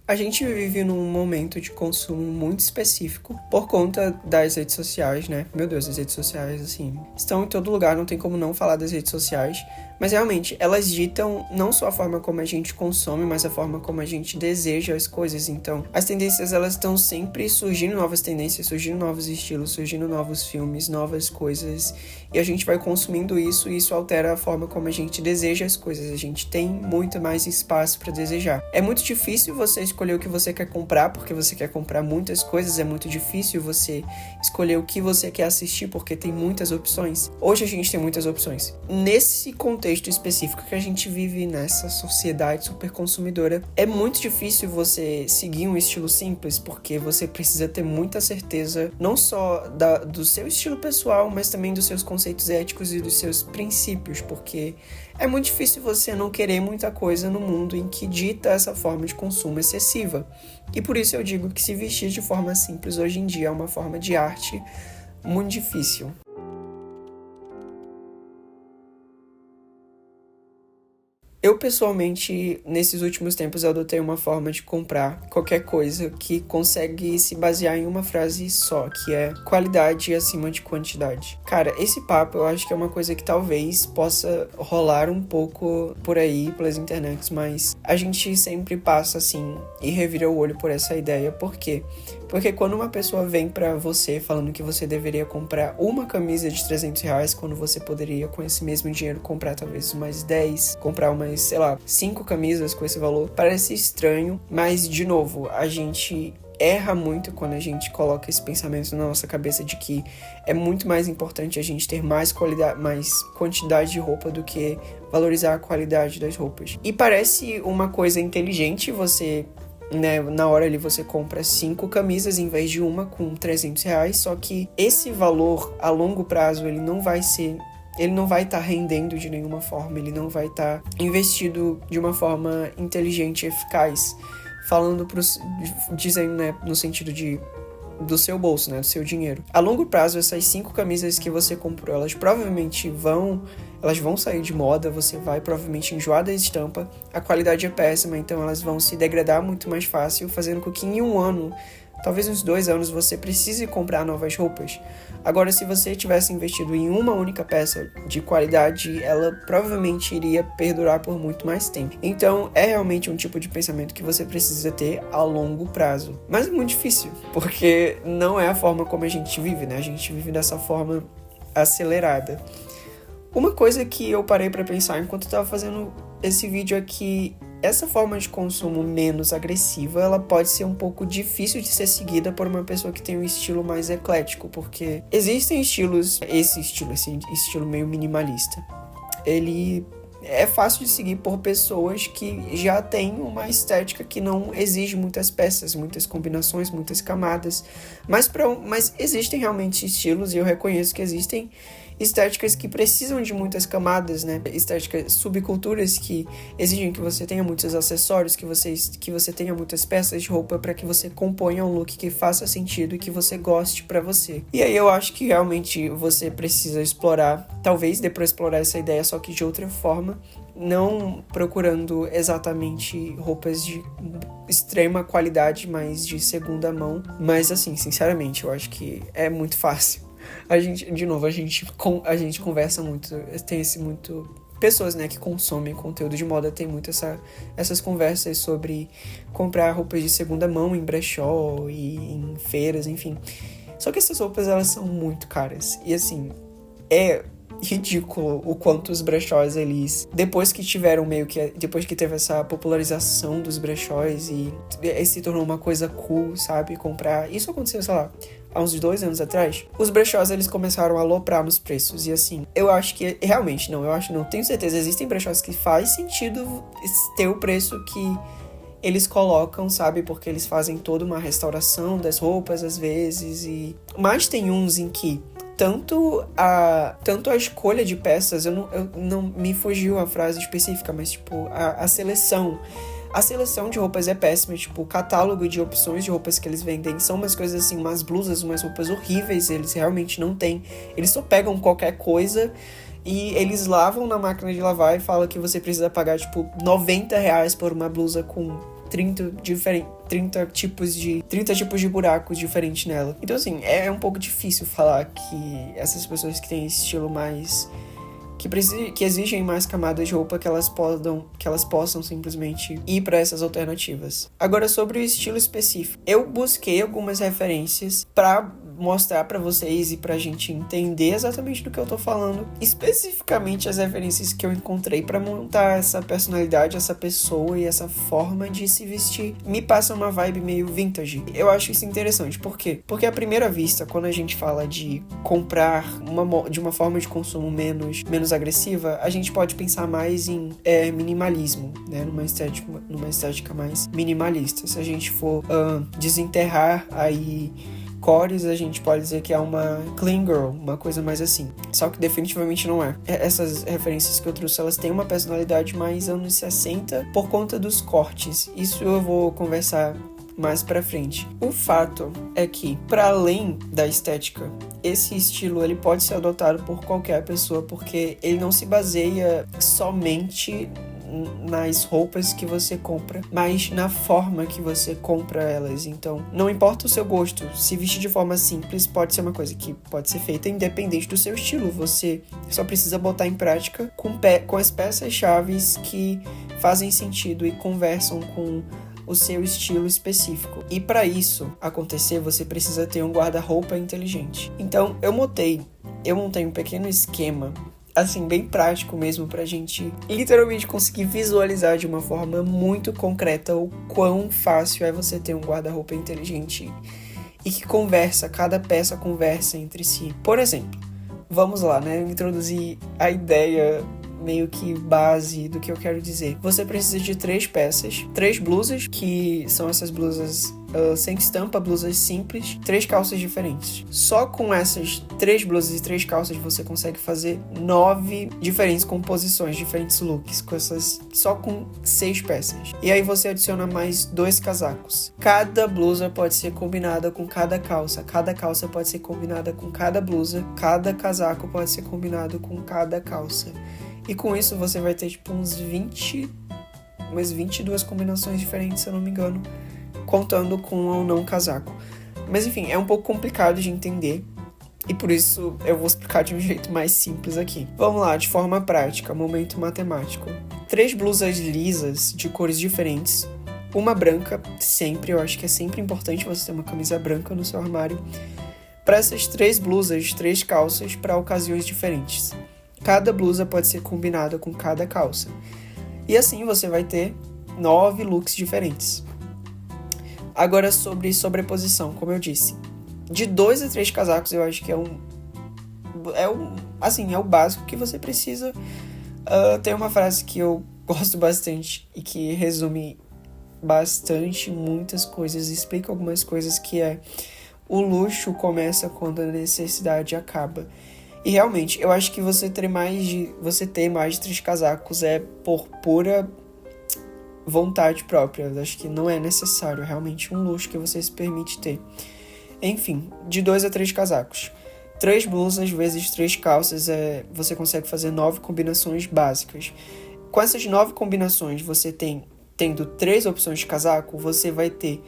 A gente vive num momento de consumo muito específico por conta das redes sociais, né? Meu Deus, as redes sociais, assim, estão em todo lugar, não tem como não falar das redes sociais. Mas realmente, elas ditam não só a forma como a gente consome, mas a forma como a gente deseja as coisas. Então, as tendências, elas estão sempre surgindo novas tendências, surgindo novos estilos, surgindo novos filmes, novas coisas. E a gente vai consumindo isso e isso altera a forma como a gente deseja as coisas. A gente tem muito mais espaço para desejar. É muito difícil você escolher o que você quer comprar, porque você quer comprar muitas coisas. É muito difícil você escolher o que você quer assistir, porque tem muitas opções. Hoje a gente tem muitas opções. Nesse contexto específico que a gente vive nessa sociedade super consumidora, é muito difícil você seguir um estilo simples, porque você precisa ter muita certeza, não só do seu estilo pessoal, mas também dos seus conceitos éticos e dos seus princípios, porque é muito difícil você não querer muita coisa no mundo em que dita essa forma de consumo excessiva. E por isso eu digo que se vestir de forma simples hoje em dia é uma forma de arte muito difícil. Eu, pessoalmente, nesses últimos tempos, adotei uma forma de comprar qualquer coisa que consegue se basear em uma frase só, que é qualidade acima de quantidade. Cara, esse papo eu acho que é uma coisa que talvez possa rolar um pouco por aí, pelas internets, mas a gente sempre passa assim e revira o olho por essa ideia. Por quê? Porque quando uma pessoa vem pra você falando que você deveria comprar uma camisa de R$300, quando você poderia, com esse mesmo dinheiro, comprar talvez umas 10, comprar umas, 5 camisas com esse valor, parece estranho, mas, de novo, a gente erra muito quando a gente coloca esse pensamento na nossa cabeça de que é muito mais importante a gente ter mais qualidade, mais quantidade de roupa do que valorizar a qualidade das roupas. E parece uma coisa inteligente você... né, na hora ali você compra 5 camisas em vez de uma com R$300, só que esse valor a longo prazo ele não vai estar rendendo de nenhuma forma, ele não vai estar investido de uma forma inteligente e eficaz, dizendo, né, no sentido do seu bolso, né, do seu dinheiro. A longo prazo, essas 5 camisas que você comprou, elas provavelmente vão sair de moda, você vai provavelmente enjoar da estampa, a qualidade é péssima, então elas vão se degradar muito mais fácil, fazendo com que em um ano, talvez uns 2 anos, você precise comprar novas roupas. Agora, se você tivesse investido em uma única peça de qualidade, ela provavelmente iria perdurar por muito mais tempo. Então, é realmente um tipo de pensamento que você precisa ter a longo prazo. Mas é muito difícil, porque não é a forma como a gente vive, né? A gente vive dessa forma acelerada. Uma coisa que eu parei pra pensar enquanto eu tava fazendo esse vídeo é que essa forma de consumo menos agressiva, ela pode ser um pouco difícil de ser seguida por uma pessoa que tem um estilo mais eclético, porque existem estilos, esse estilo meio minimalista, ele é fácil de seguir por pessoas que já têm uma estética que não exige muitas peças, muitas combinações, muitas camadas, mas existem realmente estilos, e eu reconheço que existem estéticas que precisam de muitas camadas, né? Estéticas, subculturas que exigem que você tenha muitos acessórios, que você tenha muitas peças de roupa para que você componha um look que faça sentido e que você goste para você. E aí eu acho que realmente você precisa explorar, talvez dê pra explorar essa ideia, só que de outra forma, não procurando exatamente roupas de extrema qualidade, mas de segunda mão. Mas assim, sinceramente, eu acho que é muito fácil. A gente conversa muito, tem muito... Pessoas, né, que consomem conteúdo de moda tem muito essas conversas sobre comprar roupas de segunda mão em brechó e em feiras, enfim. Só que essas roupas, elas são muito caras. E assim, é ridículo o quanto os brechós, eles... Depois que teve essa popularização dos brechós e se tornou uma coisa cool, sabe? Comprar... Isso aconteceu, sei lá, há uns 2 anos atrás, os brechós, eles começaram a aloprar nos preços. E assim, eu acho que... Realmente, não tenho certeza. Existem brechós que faz sentido ter o preço que eles colocam, sabe? Porque eles fazem toda uma restauração das roupas, às vezes. Mas tem uns em que tanto a escolha de peças, eu não me fugiu a frase específica, mas tipo, a seleção de roupas é péssima, tipo, o catálogo de opções de roupas que eles vendem são umas coisas assim, umas blusas, umas roupas horríveis, eles realmente não têm, eles só pegam qualquer coisa e eles lavam na máquina de lavar e falam que você precisa pagar, tipo, R$90 por uma blusa com 30 tipos de buracos diferentes nela. Então, assim, é um pouco difícil falar que essas pessoas que têm esse estilo mais... que exigem mais camadas de roupa, que elas possam simplesmente ir para essas alternativas. Agora, sobre o estilo específico. Eu busquei algumas referências para mostrar para vocês e pra gente entender exatamente do que eu tô falando. Especificamente as referências que eu encontrei para montar essa personalidade, essa pessoa e essa forma de se vestir. Me passa uma vibe meio vintage. Eu acho isso interessante. Por quê? Porque à primeira vista, quando a gente fala de comprar de uma forma de consumo menos agressiva, a gente pode pensar mais em minimalismo, né? Numa estética mais minimalista. Se a gente for desenterrar aí cores, a gente pode dizer que é uma clean girl, uma coisa mais assim. Só que definitivamente não é. Essas referências que eu trouxe, elas têm uma personalidade mais anos 60 por conta dos cortes. Isso eu vou conversar mais pra frente. O fato é que, para além da estética, esse estilo ele pode ser adotado por qualquer pessoa, porque ele não se baseia somente nas roupas que você compra, mas na forma que você compra elas. Então, não importa o seu gosto, se vestir de forma simples pode ser uma coisa que pode ser feita independente do seu estilo. Você só precisa botar em prática com as peças-chaves que fazem sentido e conversam com o seu estilo específico. E para isso acontecer, você precisa ter um guarda-roupa inteligente. Então, eu montei um pequeno esquema, assim, bem prático mesmo, pra gente literalmente conseguir visualizar de uma forma muito concreta o quão fácil é você ter um guarda-roupa inteligente e que cada peça conversa entre si. Por exemplo, vamos lá, né? Eu introduzi a ideia meio que base do que eu quero dizer. Você precisa de 3 peças, 3 blusas, que são essas blusas sem estampa, blusas simples, 3 calças diferentes. Só com essas 3 blusas e 3 calças você consegue fazer 9 diferentes composições, diferentes looks, só com 6 peças. E aí você adiciona mais 2 casacos. Cada blusa pode ser combinada com cada calça pode ser combinada com cada blusa, cada casaco pode ser combinado com cada calça. E com isso você vai ter tipo umas 22 combinações diferentes, se eu não me engano, contando com ou não casaco. Mas enfim, é um pouco complicado de entender e por isso eu vou explicar de um jeito mais simples aqui. Vamos lá, de forma prática, momento matemático. 3 blusas lisas de cores diferentes, uma branca, sempre, eu acho que é sempre importante você ter uma camisa branca no seu armário. Para essas 3 blusas, 3 calças para ocasiões diferentes. Cada blusa pode ser combinada com cada calça. E assim você vai ter 9 looks diferentes. Agora sobre sobreposição, como eu disse. De 2 a 3 casacos eu acho que é o básico que você precisa. Tem uma frase que eu gosto bastante e que resume bastante muitas coisas, explica algumas coisas, que é: o luxo começa quando a necessidade acaba. E realmente, eu acho que você ter mais de 3 casacos é por pura vontade própria. Eu acho que não é necessário, é realmente um luxo que você se permite ter. Enfim, de 2 a 3 casacos. 3 blusas vezes 3 calças, você consegue fazer 9 combinações básicas. Com essas 9 combinações, você tendo 3 opções de casaco, você vai ter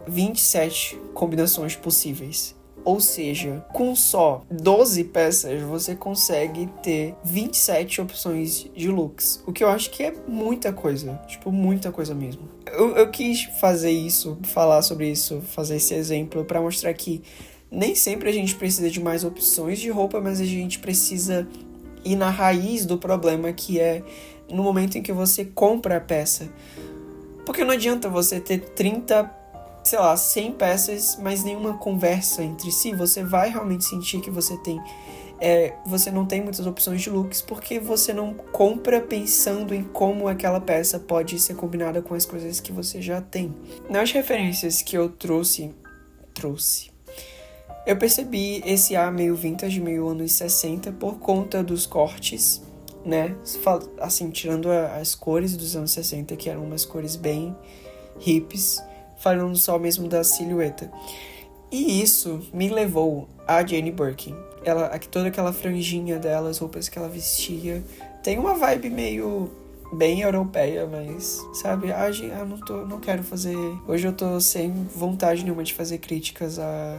27 combinações possíveis. Ou seja, com só 12 peças, você consegue ter 27 opções de looks. O que eu acho que é muita coisa. Tipo, muita coisa mesmo. Eu quis fazer isso, falar sobre isso, fazer esse exemplo para mostrar que nem sempre a gente precisa de mais opções de roupa, mas a gente precisa ir na raiz do problema, que é no momento em que você compra a peça. Porque não adianta você ter 100 peças, mas nenhuma conversa entre si. Você vai realmente sentir que você não tem muitas opções de looks, porque você não compra pensando em como aquela peça pode ser combinada com as coisas que você já tem. Nas referências que eu trouxe, eu percebi esse ar meio vintage, meio anos 60, por conta dos cortes, né? Assim, tirando as cores dos anos 60, que eram umas cores bem hippies, falando só mesmo da silhueta. E isso me levou a Jane Birkin. Toda aquela franjinha dela, as roupas que ela vestia, tem uma vibe meio bem europeia, mas, sabe, não quero fazer... Hoje eu tô sem vontade nenhuma de fazer críticas a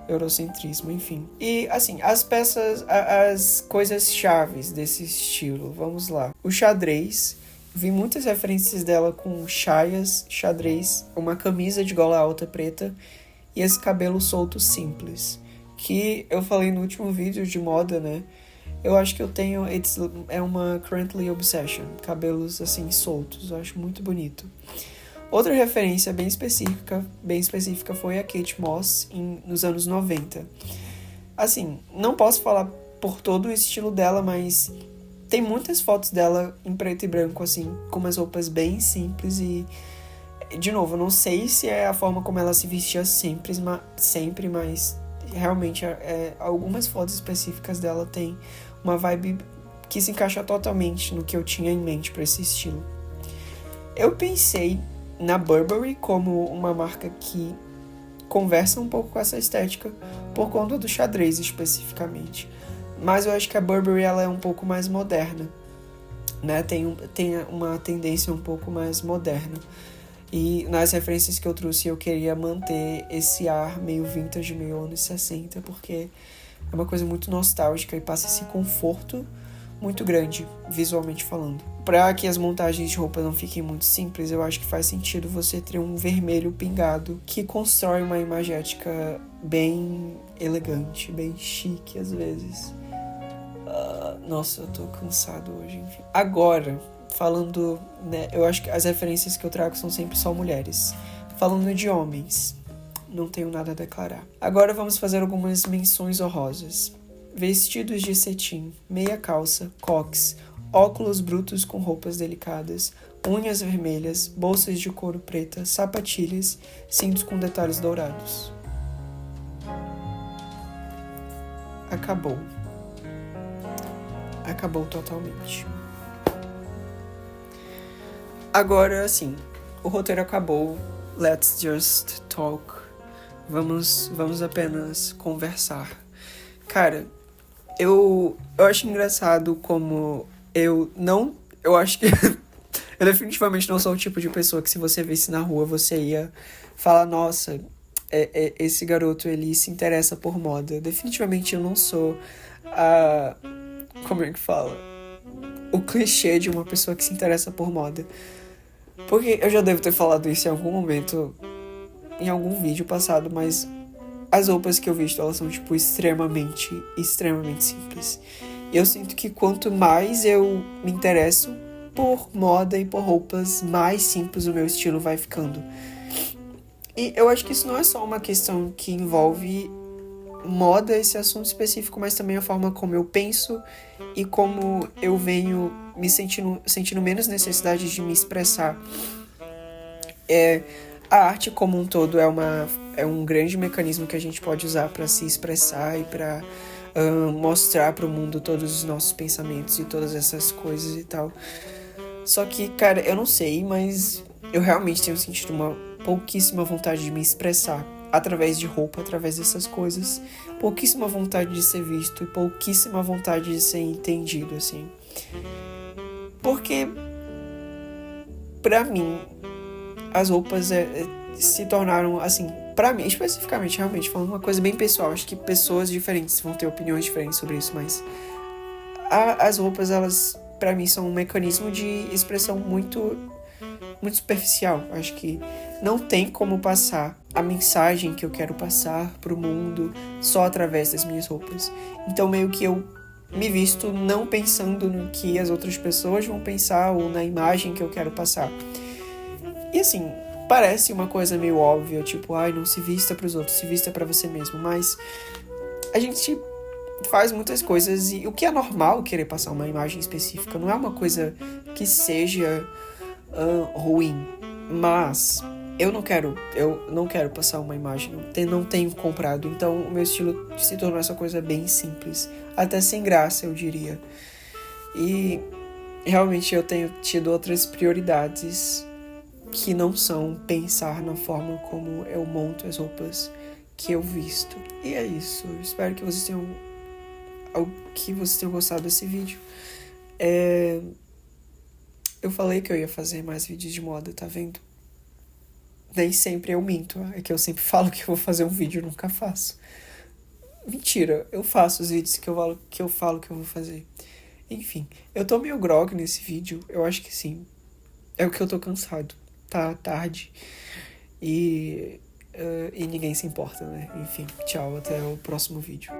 eurocentrismo, enfim. E, assim, as peças, as coisas chaves desse estilo, vamos lá. O xadrez, vi muitas referências dela com chaias, xadrez, uma camisa de gola alta preta e esse cabelo solto simples, que eu falei no último vídeo de moda, né? Eu acho que eu tenho, é uma currently obsession, cabelos assim soltos, eu acho muito bonito. Outra referência bem específica foi a Kate Moss nos anos 90. Assim, não posso falar por todo o estilo dela, mas tem muitas fotos dela em preto e branco, assim, com umas roupas bem simples e, de novo, eu não sei se é a forma como ela se vestia sempre, mas realmente algumas fotos específicas dela tem uma vibe que se encaixa totalmente no que eu tinha em mente para esse estilo. Eu pensei na Burberry como uma marca que conversa um pouco com essa estética por conta do xadrez especificamente. Mas eu acho que a Burberry ela é um pouco mais moderna, né? Tem uma tendência um pouco mais moderna. E nas referências que eu trouxe eu queria manter esse ar meio vintage, meio anos 60, porque é uma coisa muito nostálgica e passa esse conforto muito grande, visualmente falando. Para que as montagens de roupa não fiquem muito simples, eu acho que faz sentido você ter um vermelho pingado que constrói uma imagética bem elegante, bem chique às vezes. Nossa, eu tô cansado hoje, enfim. Agora, falando, né, eu acho que as referências que eu trago são sempre só mulheres. Falando de homens, não tenho nada a declarar. Agora vamos fazer algumas menções honrosas. Vestidos de cetim, meia calça, coques, óculos brutos com roupas delicadas, unhas vermelhas, bolsas de couro preta, sapatilhas, cintos com detalhes dourados. Acabou. Acabou totalmente. Agora, assim, o roteiro acabou. Let's just talk. Vamos apenas conversar. Cara, eu acho engraçado como eu acho que eu definitivamente não sou o tipo de pessoa que se você visse na rua, você ia falar, nossa, esse garoto, ele se interessa por moda. Definitivamente eu não sou como é que fala? O clichê de uma pessoa que se interessa por moda. Porque eu já devo ter falado isso em algum momento, em algum vídeo passado, mas as roupas que eu visto, elas são, tipo, extremamente simples. E eu sinto que quanto mais eu me interesso por moda e por roupas, mais simples o meu estilo vai ficando. E eu acho que isso não é só uma questão que envolve moda, esse assunto específico, mas também a forma como eu penso e como eu venho me sentindo menos necessidade de me expressar. A arte como um todo é um grande mecanismo que a gente pode usar para se expressar e para mostrar para o mundo todos os nossos pensamentos e todas essas coisas e tal. Só que, cara, eu não sei, mas eu realmente tenho sentido uma pouquíssima vontade de me expressar através de roupa, através dessas coisas. Pouquíssima vontade de ser visto e pouquíssima vontade de ser entendido, assim. Porque, pra mim, as roupas se tornaram, assim, pra mim, especificamente, realmente, falando uma coisa bem pessoal, acho que pessoas diferentes vão ter opiniões diferentes sobre isso, mas as roupas, elas, pra mim, são um mecanismo de expressão muito superficial. Acho que não tem como passar a mensagem que eu quero passar pro mundo só através das minhas roupas. Então, meio que eu me visto não pensando no que as outras pessoas vão pensar ou na imagem que eu quero passar. E assim, parece uma coisa meio óbvia, tipo, não se vista pros outros, se vista pra você mesmo, mas a gente faz muitas coisas e o que é normal querer passar uma imagem específica, não é uma coisa que seja ruim, mas eu não quero passar uma imagem, não tenho comprado, então o meu estilo se tornou essa coisa bem simples, até sem graça, eu diria. E realmente eu tenho tido outras prioridades que não são pensar na forma como eu monto as roupas que eu visto. E é isso. Eu espero que vocês tenham gostado desse vídeo. Eu falei que eu ia fazer mais vídeos de moda, tá vendo? Nem sempre eu minto, é que eu sempre falo que eu vou fazer um vídeo e nunca faço. Mentira, eu faço os vídeos que eu falo que eu vou fazer. Enfim, eu tô meio grog nesse vídeo, eu acho que sim. É o que eu tô cansado. Tá tarde. E ninguém se importa, né? Enfim, tchau, até o próximo vídeo.